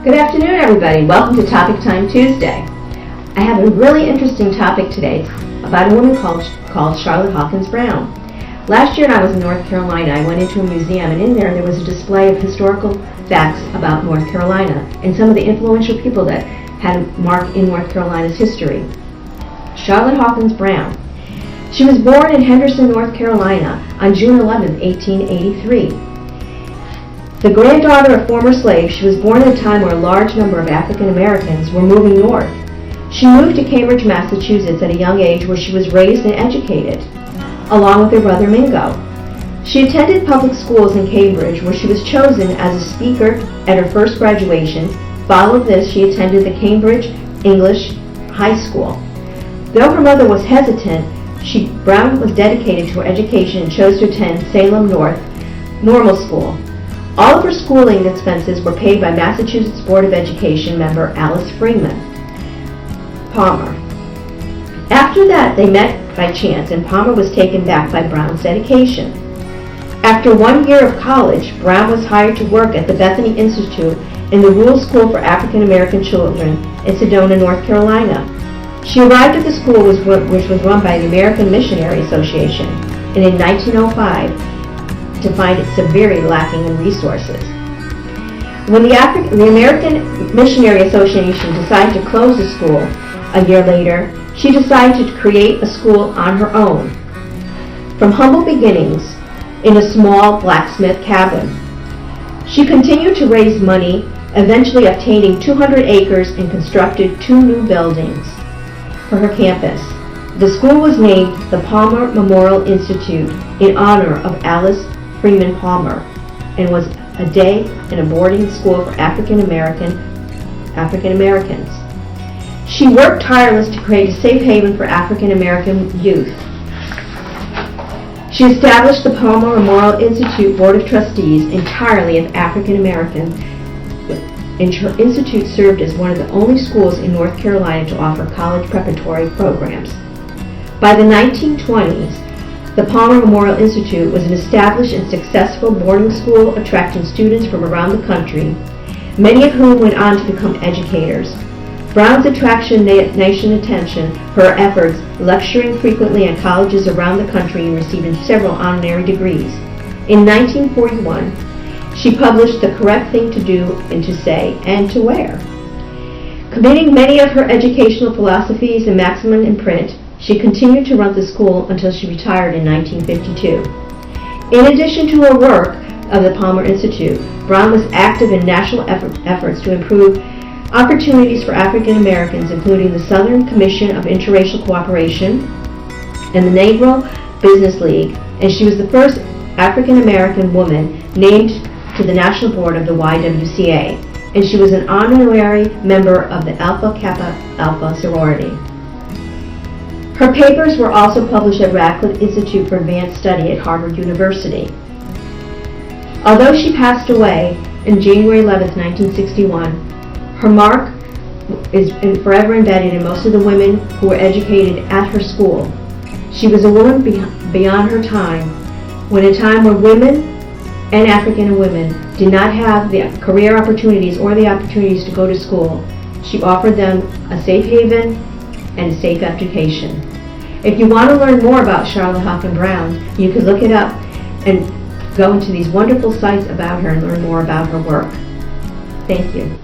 Good afternoon, everybody. Welcome to Topic Time Tuesday. I have a really interesting topic today about a woman called Charlotte Hawkins Brown. Last year when I was in North Carolina, I went into a museum, and in there was a display of historical facts about North Carolina and some of the influential people that had a mark in North Carolina's history. Charlotte Hawkins Brown. She was born in Henderson, North Carolina on June 11, 1883. The granddaughter of former slaves, she was born at a time where a large number of African Americans were moving north. She moved to Cambridge, Massachusetts at a young age where she was raised and educated, along with her brother Mingo. She attended public schools in Cambridge where she was chosen as a speaker at her first graduation. Following this, she attended the Cambridge English High School. Though her mother was hesitant, Brown was dedicated to her education and chose to attend Salem North Normal School. All of her schooling expenses were paid by Massachusetts Board of Education member Alice Freeman Palmer. After that, they met by chance, and Palmer was taken back by Brown's dedication. After 1 year of college, Brown was hired to work at the Bethany Institute in the Rural School for African American Children in Sedona, North Carolina. She arrived at the school, which was run by the American Missionary Association, and in 1905, to find it severely lacking in resources. When the American Missionary Association decided to close the school a year later, she decided to create a school on her own. From humble beginnings in a small blacksmith cabin, she continued to raise money, eventually obtaining 200 acres and constructed 2 new buildings for her campus. The school was named the Palmer Memorial Institute in honor of Alice Freeman Palmer, and was a day and a boarding school for African Americans. She worked tirelessly to create a safe haven for African American youth. She established the Palmer Memorial Institute Board of Trustees entirely of African Americans, and her institute served as one of the only schools in North Carolina to offer college preparatory programs. By the 1920s, the Palmer Memorial Institute was an established and successful boarding school attracting students from around the country, many of whom went on to become educators. Brown's attraction nation attention, her efforts, lecturing frequently at colleges around the country and receiving several honorary degrees. In 1941, she published The Correct Thing to Do and to Say and to Wear. Committing many of her educational philosophies and maxims in print, she continued to run the school until she retired in 1952. In addition to her work of the Palmer Institute, Brown was active in national efforts to improve opportunities for African Americans, including the Southern Commission of Interracial Cooperation and the Negro Business League, and she was the first African American woman named to the National Board of the YWCA, and she was an honorary member of the Alpha Kappa Alpha sorority. Her papers were also published at Radcliffe Institute for Advanced Study at Harvard University. Although she passed away on January 11, 1961, her mark is forever embedded in most of the women who were educated at her school. She was a woman beyond her time, when a time where women and African women did not have the career opportunities or the opportunities to go to school. She offered them a safe haven and a safe education. If you want to learn more about Charlotte Hawkins Brown, you can look it up and go into these wonderful sites about her and learn more about her work. Thank you.